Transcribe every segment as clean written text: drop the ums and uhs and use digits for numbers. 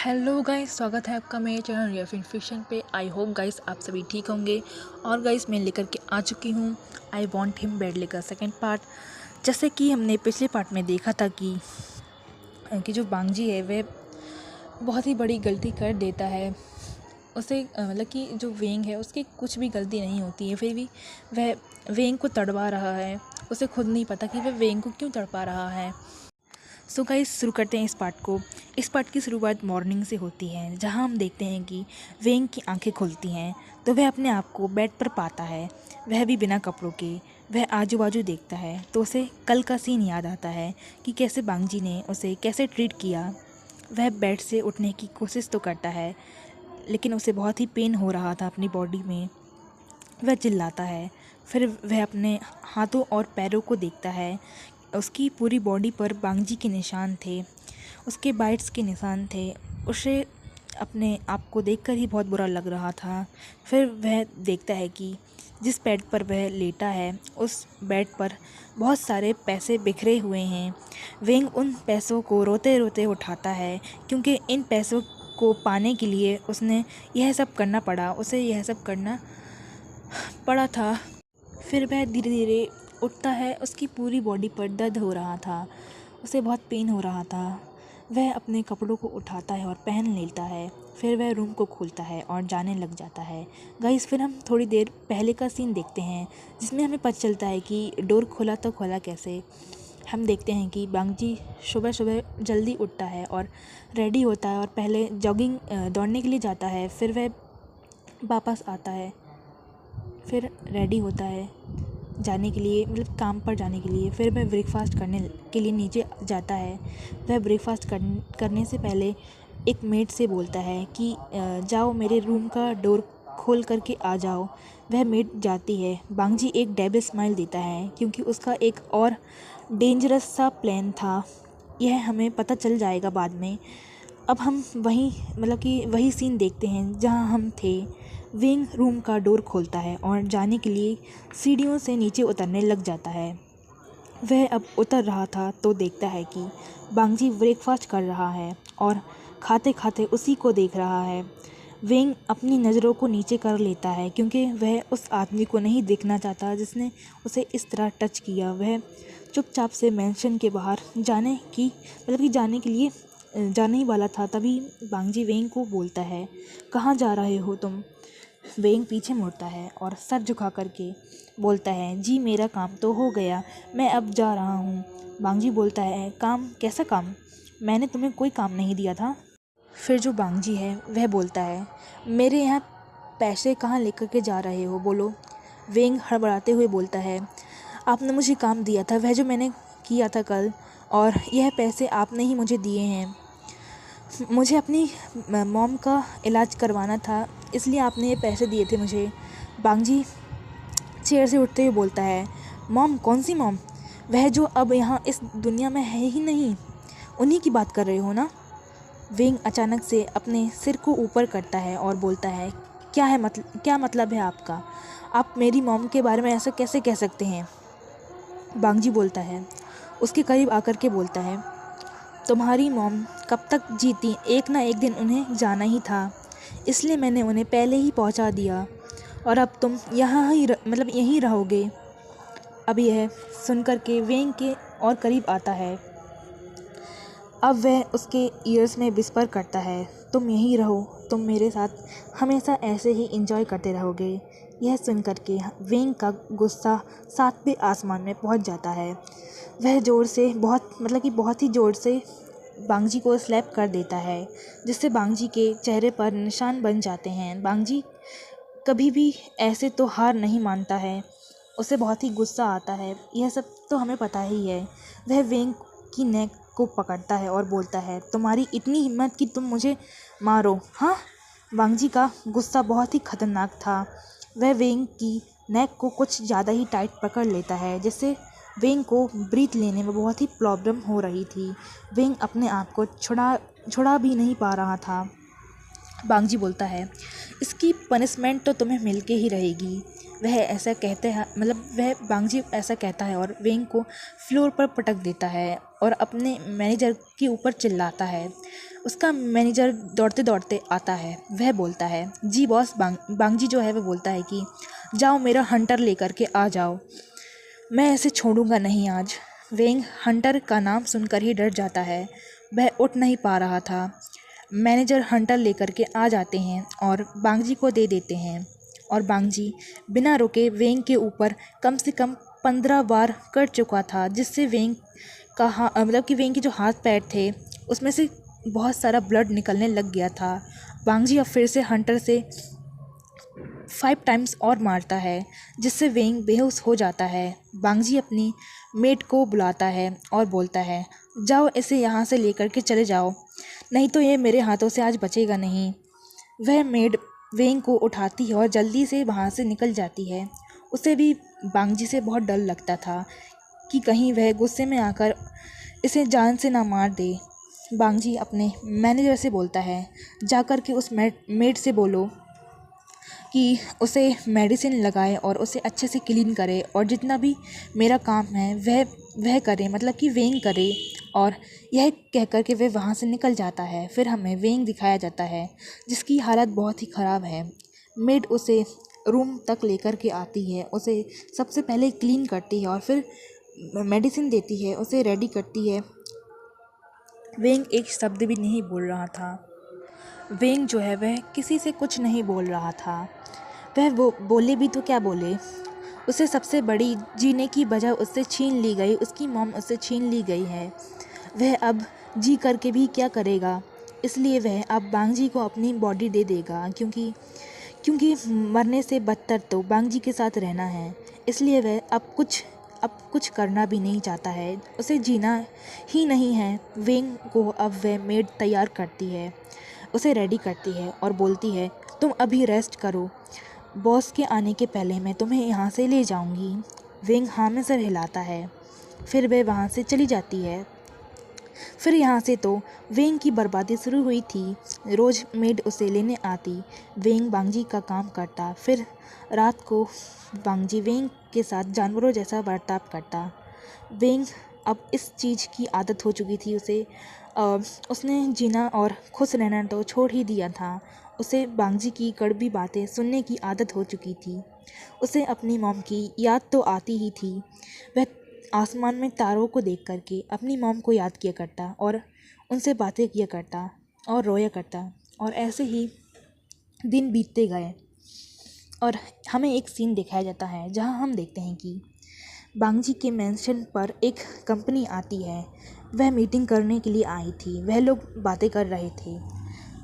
Hello guys, स्वागत है आपका मेरे चैनल रियल फिक्शन पे। आई होप गाइस आप सभी ठीक होंगे। और गाइस मैं लेकर के आ चुकी हूँ आई वॉन्ट हिम बैडली का सेकंड पार्ट। जैसे कि हमने पिछले पार्ट में देखा था कि जो बांगजी है वह बहुत ही बड़ी गलती कर देता है। उसे मतलब कि जो वेंग है उसकी कुछ भी गलती नहीं होती है, फिर भी वह वेंग को तड़वा रहा है। उसे खुद नहीं पता कि वह वेंग को क्यों तड़पा रहा है। सो गाइस शुरू करते हैं इस पार्ट को। इस पार्ट की शुरुआत मॉर्निंग से होती है, जहां हम देखते हैं कि वेंग की आंखें खुलती हैं तो वह अपने आप को बेड पर पाता है, वह भी बिना कपड़ों के। वह आजू बाजू देखता है तो उसे कल का सीन याद आता है कि कैसे बांगजी ने उसे कैसे ट्रीट किया। वह बेड से उठने की कोशिश तो करता है, लेकिन उसे बहुत ही पेन हो रहा था अपनी बॉडी में। वह चिल्लाता है। फिर वह अपने हाथों और पैरों को देखता है। उसकी पूरी बॉडी पर बांगजी के निशान थे, उसके बाइट्स के निशान थे। उसे अपने आप को देखकर ही बहुत बुरा लग रहा था। फिर वह देखता है कि जिस बेड पर वह लेटा है उस बेड पर बहुत सारे पैसे बिखरे हुए हैं। वेंग उन पैसों को रोते रोते उठाता है, क्योंकि इन पैसों को पाने के लिए उसने यह सब करना पड़ा, उसे यह सब करना पड़ा था। फिर वह धीरे धीरे उठता है। उसकी पूरी बॉडी पर दर्द हो रहा था, उसे बहुत पेन हो रहा था। वह अपने कपड़ों को उठाता है और पहन लेता है। फिर वह रूम को खोलता है और जाने लग जाता है। गाइस फिर हम थोड़ी देर पहले का सीन देखते हैं, जिसमें हमें पता चलता है कि डोर खोला तो खोला कैसे। हम देखते हैं कि बांगजी सुबह सुबह जल्दी उठता है और रेडी होता है और पहले जॉगिंग दौड़ने के लिए जाता है। फिर वह वापस आता है, फिर रेडी होता है जाने के लिए, मतलब काम पर जाने के लिए। फिर वह ब्रेकफास्ट करने के लिए नीचे जाता है। वह ब्रेकफास्ट करने से पहले एक मेड से बोलता है कि जाओ मेरे रूम का डोर खोल करके आ जाओ। वह मेड जाती है। बांगजी एक डेविल स्माइल देता है, क्योंकि उसका एक और डेंजरस सा प्लान था। यह हमें पता चल जाएगा बाद में। अब हम वही सीन देखते हैं जहां हम थे। विंग रूम का डोर खोलता है और जाने के लिए सीढ़ियों से नीचे उतरने लग जाता है। वह अब उतर रहा था तो देखता है कि बांगजी ब्रेकफास्ट कर रहा है और खाते खाते उसी को देख रहा है। विंग अपनी नज़रों को नीचे कर लेता है, क्योंकि वह उस आदमी को नहीं देखना चाहता जिसने उसे इस तरह टच किया। वह चुपचाप से मेंशन के बाहर जाने के लिए जाने ही वाला था। तभी बांगजी वेंग को बोलता है, कहाँ जा रहे हो तुम? वेंग पीछे मुड़ता है और सर झुका करके बोलता है, जी मेरा काम तो हो गया, मैं अब जा रहा हूँ। बांगजी बोलता है, काम? कैसा काम? मैंने तुम्हें कोई काम नहीं दिया था। फिर जो बांगजी है वह बोलता है, मेरे यहाँ पैसे कहाँ लेकर के जा रहे हो, बोलो। वेंग हड़बड़ाते हुए बोलता है, आपने मुझे काम दिया था, वह जो मैंने किया था कल, और यह पैसे आपने ही मुझे दिए हैं। मुझे अपनी मॉम का इलाज करवाना था, इसलिए आपने ये पैसे दिए थे मुझे। बांगजी चेयर से उठते हुए बोलता है, मॉम? कौन सी मॉम? वह जो अब यहाँ इस दुनिया में है ही नहीं, उन्हीं की बात कर रहे हो ना? विंग अचानक से अपने सिर को ऊपर करता है और बोलता है, क्या मतलब है आपका? आप मेरी मॉम के बारे में ऐसा कैसे कह सकते हैं? बांगजी बोलता है, उसके करीब आकर के बोलता है, तुम्हारी मॉम कब तक जीती, एक ना एक दिन उन्हें जाना ही था, इसलिए मैंने उन्हें पहले ही पहुंचा दिया, और अब तुम यहीं रहोगे। अब यह सुनकर के वेंग के और करीब आता है। अब वह उसके ईयर्स में विस्पर करता है, तुम यहीं रहो, तुम मेरे साथ हमेशा ऐसे ही एंजॉय करते रहोगे। यह सुनकर के वेंग का गुस्सा 7वें आसमान में पहुंच जाता है। वह बहुत ही ज़ोर से बांगजी को स्लैप कर देता है, जिससे बांगजी के चेहरे पर निशान बन जाते हैं। बांगजी कभी भी ऐसे तो हार नहीं मानता है, उसे बहुत ही गुस्सा आता है, यह सब तो हमें पता ही है। वह वेंग की नेक को पकड़ता है और बोलता है, तुम्हारी इतनी हिम्मत कि तुम मुझे मारो, हाँ? बांगजी का गुस्सा बहुत ही खतरनाक था। वह वेंग की नेक को कुछ ज़्यादा ही टाइट पकड़ लेता है, जिससे वेंग को ब्रीथ लेने में बहुत ही प्रॉब्लम हो रही थी। वेंग अपने आप को छुड़ा भी नहीं पा रहा था। बांगजी बोलता है, इसकी पनिशमेंट तो तुम्हें मिल के ही रहेगी। वह बांगजी ऐसा कहता है और वेंग को फ्लोर पर पटक देता है और अपने मैनेजर के ऊपर चिल्लाता है। उसका मैनेजर दौड़ते दौड़ते आता है। वह बोलता है, जी बॉस। बांगजी जो है वह बोलता है कि जाओ मेरा हंटर लेकर के आ जाओ, मैं ऐसे छोड़ूंगा नहीं आज। वेंग हंटर का नाम सुनकर ही डर जाता है। वह उठ नहीं पा रहा था। मैनेजर हंटर लेकर के आ जाते हैं और बांगजी को दे देते हैं और बांगजी बिना रुके वेंग के ऊपर कम से कम 15 बार कर चुका था, जिससे वेंग का मतलब कि वेंग के जो हाथ पैर थे उसमें से बहुत सारा ब्लड निकलने लग गया था। बांगजी अब फिर से हंटर से 5 टाइम्स और मारता है, जिससे वेंग बेहोश हो जाता है। बांगजी अपनी मेट को बुलाता है और बोलता है, जाओ इसे यहाँ से लेकर के चले जाओ, नहीं तो ये मेरे हाथों से आज बचेगा नहीं। वह मेड वेंग को उठाती है और जल्दी से वहाँ से निकल जाती है। उसे भी बांगजी से बहुत डर लगता था कि कहीं वह गुस्से में आकर इसे जान से ना मार दे। बांगजी अपने मैनेजर से बोलता है, जाकर के उस मेड से बोलो कि उसे मेडिसिन लगाए और उसे अच्छे से क्लीन करे और जितना भी मेरा काम है वह करे, मतलब कि वेंग करे। और यह कहकर के वह वहाँ से निकल जाता है। फिर हमें वेंग दिखाया जाता है जिसकी हालत बहुत ही ख़राब है। मेड उसे रूम तक लेकर के आती है, उसे सबसे पहले क्लीन करती है और फिर मेडिसिन देती है, उसे रेडी करती है। वेंग एक शब्द भी नहीं बोल रहा था। वेंग जो है वह किसी से कुछ नहीं बोल रहा था। वह वो बोले भी तो क्या बोले, उसे सबसे बड़ी जीने की वजह उससे छीन ली गई, उसकी मॉम उससे छीन ली गई है। वह अब जी करके भी क्या करेगा, इसलिए वह अब बांगजी को अपनी बॉडी दे देगा, क्योंकि मरने से बदतर तो बांगजी के साथ रहना है। इसलिए वह अब कुछ करना भी नहीं चाहता है, उसे जीना ही नहीं है। वेंग को अब वह मेड तैयार करती है, उसे रेडी करती है और बोलती है, तुम अभी रेस्ट करो, बॉस के आने के पहले मैं तुम्हें यहाँ से ले जाऊँगी। वेंग हाँ में सर हिलाता है। फिर वह वहाँ से चली जाती है। फिर यहाँ से तो वेंग की बर्बादी शुरू हुई थी। रोज़ मेड उसे लेने आती, वेंग बांगजी का काम करता। फिर रात को बांगजी वेंग के साथ जानवरों जैसा बर्ताव करता। वेंग अब इस चीज़ की आदत हो चुकी थी उसे। उसने जीना और खुश रहना तो छोड़ ही दिया था। उसे बांगजी की कड़वी बातें सुनने की आदत हो चुकी थी। उसे अपनी मॉम की याद तो आती ही थी। वह आसमान में तारों को देख करके अपनी मॉम को याद किया करता और उनसे बातें किया करता और रोया करता। और ऐसे ही दिन बीतते गए और हमें एक सीन दिखाया जाता है जहां हम देखते हैं कि बांगजी के मेंशन पर एक कंपनी आती है। वह मीटिंग करने के लिए आई थी। वह लोग बातें कर रहे थे।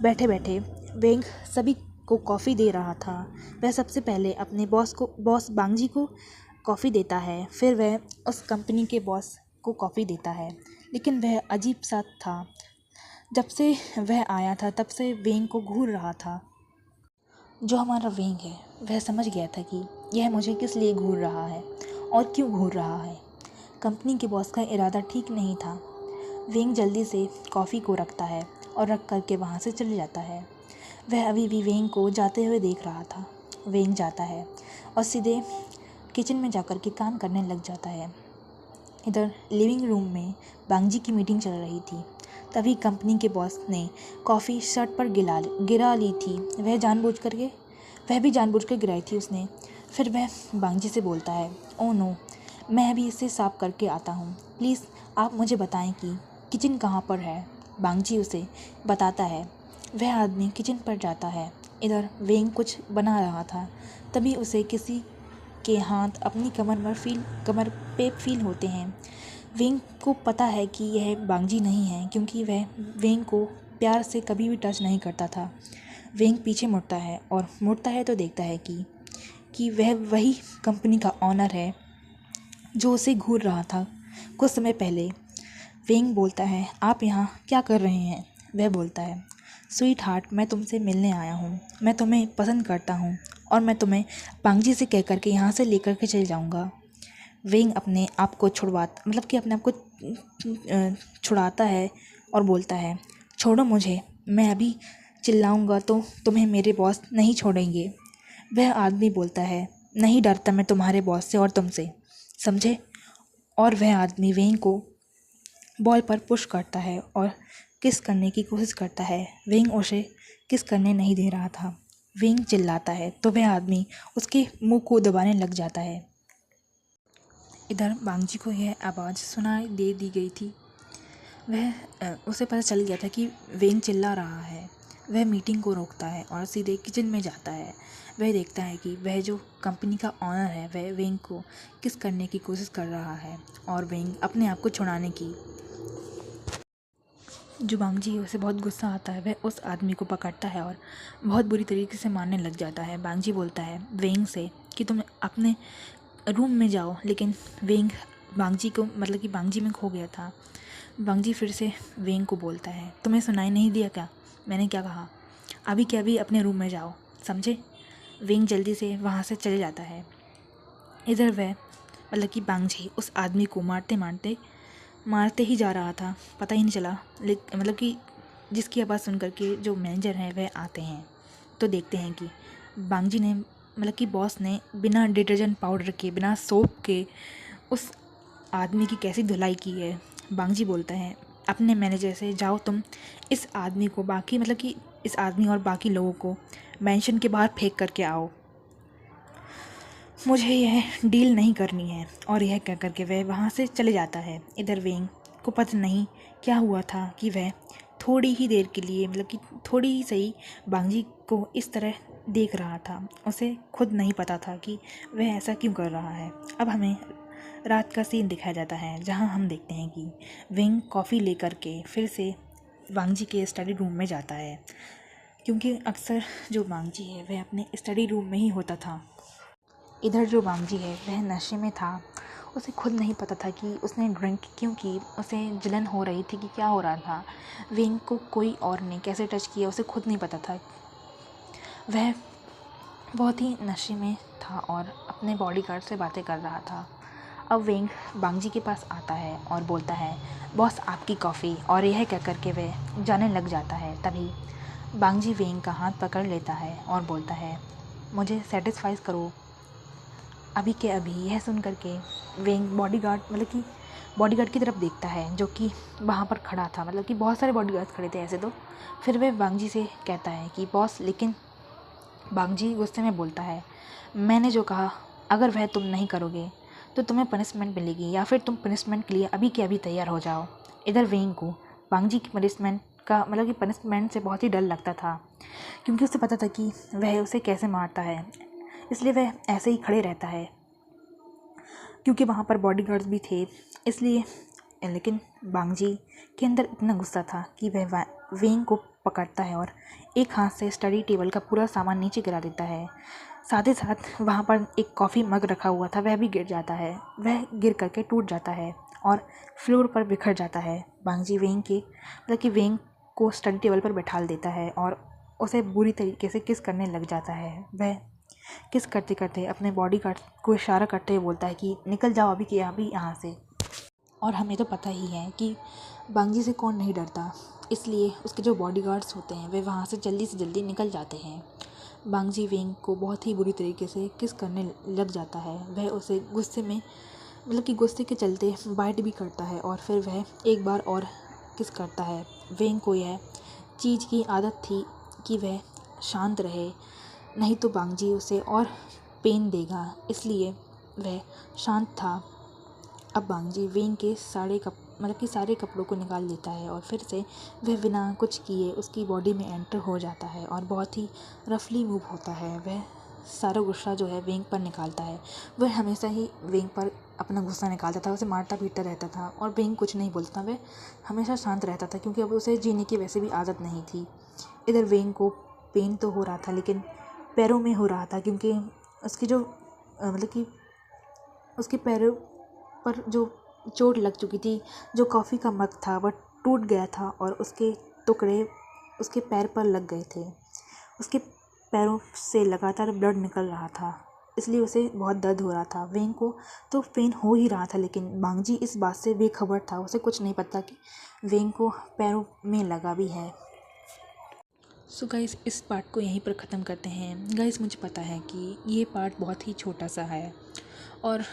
बैठे बैठे वेंग सभी को कॉफ़ी दे रहा था। वह सबसे पहले अपने बॉस बांगजी को कॉफ़ी देता है। फिर वह उस कंपनी के बॉस को कॉफ़ी देता है। लेकिन वह अजीब सा था। जब से वह आया था तब से वेंग को घूर रहा था। जो हमारा वेंग है वह समझ गया था कि यह मुझे किस लिए घूर रहा है और क्यों घूर रहा है। कंपनी के बॉस का इरादा ठीक नहीं था। वेंग जल्दी से कॉफ़ी को रखता है और रख करके वहाँ से चले जाता है। वह अभी भी वेंग को जाते हुए देख रहा था। वेंग जाता है और सीधे किचन में जाकर के काम करने लग जाता है। इधर लिविंग रूम में बांगजी की मीटिंग चल रही थी। तभी कंपनी के बॉस ने कॉफ़ी शर्ट पर गिरा ली थी। वह भी जानबूझकर गिराई थी उसने। फिर वह बांगजी से बोलता है, ओह नो, मैं अभी इसे साफ़ करके आता हूँ, प्लीज़ आप मुझे बताएं कि किचन कहाँ पर है। बांगजी उसे बताता है। वह आदमी किचन पर जाता है। इधर वेंग कुछ बना रहा था। तभी उसे किसी के हाथ अपनी कमर पे फील होते हैं। वेंग को पता है कि यह बांगजी नहीं है, क्योंकि वह वेंग को प्यार से कभी भी टच नहीं करता था। वेंग पीछे मुड़ता है और मुड़ता है तो देखता है कि वह वही कंपनी का ऑनर है जो उसे घूर रहा था कुछ समय पहले। वेंग बोलता है, आप यहाँ क्या कर रहे हैं? वह बोलता है, स्वीट हार्ट, मैं तुमसे मिलने आया हूँ। मैं तुम्हें पसंद करता हूँ और मैं तुम्हें बांगजी से कह करके यहाँ से लेकर के चले जाऊँगा। वेंग अपने आप को छुड़ाता है और बोलता है, छोड़ो मुझे, मैं अभी चिल्लाऊँगा तो तुम्हें मेरे बॉस नहीं छोड़ेंगे। वह आदमी बोलता है, नहीं डरता मैं तुम्हारे बॉस से और तुमसे, समझे? और वह आदमी वेंग को बॉल पर पुश करता है और किस करने की कोशिश करता है। वेंग उसे किस करने नहीं दे रहा था। वेंग चिल्लाता है तो वह आदमी उसके मुंह को दबाने लग जाता है। इधर बांगजी को यह आवाज़ सुनाई दे दी गई थी। उसे पता चल गया था कि वेंग चिल्ला रहा है। वह मीटिंग को रोकता है और सीधे किचन में जाता है। वह देखता है कि वह जो कंपनी का ऑनर है वह वेंग को किस करने की कोशिश कर रहा है और वेंग अपने आप को छुड़ाने की। जो बांगजी उसे बहुत गुस्सा आता है, वह उस आदमी को पकड़ता है और बहुत बुरी तरीके से मारने लग जाता है। बांगजी बोलता है वेंग से कि तुम अपने रूम में जाओ, लेकिन वेंग बांगजी को मतलब कि बांगजी में खो गया था। बांगजी फिर से वेंग को बोलता है तुम्हें सुनाई नहीं दिया क्या, मैंने क्या कहा, अभी के अभी अपने रूम में जाओ, समझे। वेंग जल्दी से वहाँ से चले जाता है। इधर वह मतलब कि बांगजी उस आदमी को मारते ही जा रहा था, पता ही नहीं चला। मतलब कि जिसकी आवाज़ सुन करके जो मैनेजर हैं वह आते हैं तो देखते हैं कि बांगजी ने मतलब कि बॉस ने बिना डिटर्जेंट पाउडर के, बिना सोप के उस आदमी की कैसी धुलाई की है। बांगजी बोलता है अपने मैनेजर से, जाओ तुम इस आदमी को मतलब कि इस आदमी और बाकी लोगों को मेंशन के बाहर फेंक करके आओ, मुझे यह डील नहीं करनी है। और यह कह करके वह वहाँ से चले जाता है। इधर वेंग को पता नहीं क्या हुआ था कि वह थोड़ी ही देर के लिए मतलब कि थोड़ी ही सही बांगजी को इस तरह देख रहा था। उसे खुद नहीं पता था कि वह ऐसा क्यों कर रहा है। अब हमें रात का सीन दिखाया जाता है जहाँ हम देखते हैं कि वेंग कॉफ़ी लेकर के फिर से बांगजी के स्टडी रूम में जाता है, क्योंकि अक्सर जो बांगजी है वह अपने स्टडी रूम में ही होता था। इधर जो बांगजी है वह नशे में था। उसे खुद नहीं पता था कि उसने ड्रिंक क्यों की, उसे जलन हो रही थी कि क्या हो रहा था। वेंग को कोई और ने कैसे टच किया उसे खुद नहीं पता था। वह बहुत ही नशे में था और अपने बॉडीगार्ड से बातें कर रहा था। अब वेंग बांगजी के पास आता है और बोलता है बॉस आपकी कॉफ़ी, और यह कह कर के वह जाने लग जाता है। तभी बांगजी वेंग का हाथ पकड़ लेता है और बोलता है मुझे सेटिस्फाइज करो अभी के अभी। यह सुन करके वेंग बॉडीगार्ड की तरफ देखता है जो कि वहाँ पर खड़ा था। मतलब कि बहुत सारे बॉडीगार्ड्स खड़े थे ऐसे तो। फिर वह बांगजी से कहता है कि बॉस, लेकिन बांगजी गुस्से में बोलता है मैंने जो कहा, अगर वह तुम नहीं करोगे तो तुम्हें पनिशमेंट मिलेगी, या फिर तुम पनिशमेंट के लिए अभी के अभी तैयार हो जाओ। इधर वेंग को बांगजी की पनिशमेंट का मतलब कि पनिशमेंट से बहुत ही डर लगता था, क्योंकि उसे पता था कि वह उसे कैसे मारता है। इसलिए वह ऐसे ही खड़े रहता है, क्योंकि वहाँ पर बॉडीगार्ड्स भी थे इसलिए। लेकिन बांगजी के अंदर इतना गुस्सा था कि वह वेंग को पकड़ता है और एक हाथ से स्टडी टेबल का पूरा सामान नीचे गिरा देता है। साथ ही साथ वहाँ पर एक कॉफ़ी मग रखा हुआ था, वह भी गिर जाता है। वह गिर करके टूट जाता है और फ्लोर पर बिखर जाता है। बांगजी वेंग को स्टडी टेबल पर बैठा देता है और उसे बुरी तरीके से किस करने लग जाता है। वह किस करते करते अपने बॉडीगार्ड को इशारा करते हुए बोलता है कि निकल जाओ अभी के अभी यहाँ से। और हमें तो पता ही है कि बांगजी से कौन नहीं डरता, इसलिए उसके जो बॉडीगार्ड्स होते हैं वे वहाँ से जल्दी निकल जाते हैं। बांगजी वेंग को बहुत ही बुरी तरीके से किस करने लग जाता है। वह उसे गुस्से में मतलब कि गुस्से के चलते बाइट भी करता है और फिर वह एक बार और किस करता है। वेंग को यह चीज़ की आदत थी कि वह शांत रहे, नहीं तो बांगजी उसे और पेन देगा, इसलिए वह शांत था। अब बांगजी वेंग के सारे कपड़ों को निकाल देता है और फिर से वह बिना कुछ किए उसकी बॉडी में एंटर हो जाता है और बहुत ही रफली मूव होता है। वह सारा गुस्सा जो है वेंग पर निकालता है। वह हमेशा ही वेंग पर अपना गुस्सा निकालता था, उसे मारता पीटता रहता था और वेंग कुछ नहीं बोलता। वह हमेशा शांत रहता था, क्योंकि अब उसे जीने की वैसे भी आदत नहीं थी। इधर वेंग को पेन तो हो रहा था, लेकिन पैरों में हो रहा था, क्योंकि उसकी जो मतलब कि उसके पैरों पर जो चोट लग चुकी थी। जो कॉफ़ी का मग था वह टूट गया था और उसके टुकड़े उसके पैर पर लग गए थे। उसके पैरों से लगातार ब्लड निकल रहा था, इसलिए उसे बहुत दर्द हो रहा था। वेंग को तो पेन हो ही रहा था, लेकिन बांगजी इस बात से बेखबर था। उसे कुछ नहीं पता कि वेंग को पैरों में लगा भी है। सो गाइस, इस पार्ट को यहीं पर ख़त्म करते हैं। गाइस, मुझे पता है कि ये पार्ट बहुत ही छोटा सा है और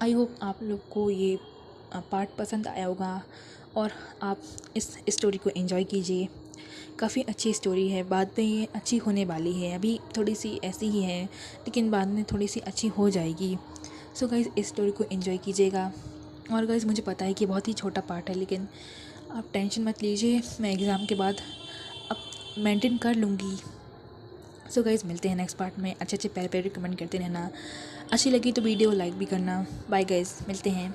आई होप आप लोग को ये पार्ट पसंद आया होगा और आप इस स्टोरी को एंजॉय कीजिए। काफ़ी अच्छी स्टोरी है, बाद में ये अच्छी होने वाली है। अभी थोड़ी सी ऐसी ही है लेकिन बाद में थोड़ी सी अच्छी हो जाएगी। सो गाइज़ इस स्टोरी को एंजॉय कीजिएगा। और गाइज़ मुझे पता है कि बहुत ही छोटा पार्ट है लेकिन आप टेंशन मत लीजिए, मैं एग्ज़ाम के बाद अब मेंटेन कर लूँगी। सो गाइज़ मिलते हैं नेक्स्ट पार्ट में। अच्छे प्यारे प्यारे कमेंट करते रहना। अच्छी लगी तो वीडियो लाइक भी करना। बाय गाइज़, मिलते हैं।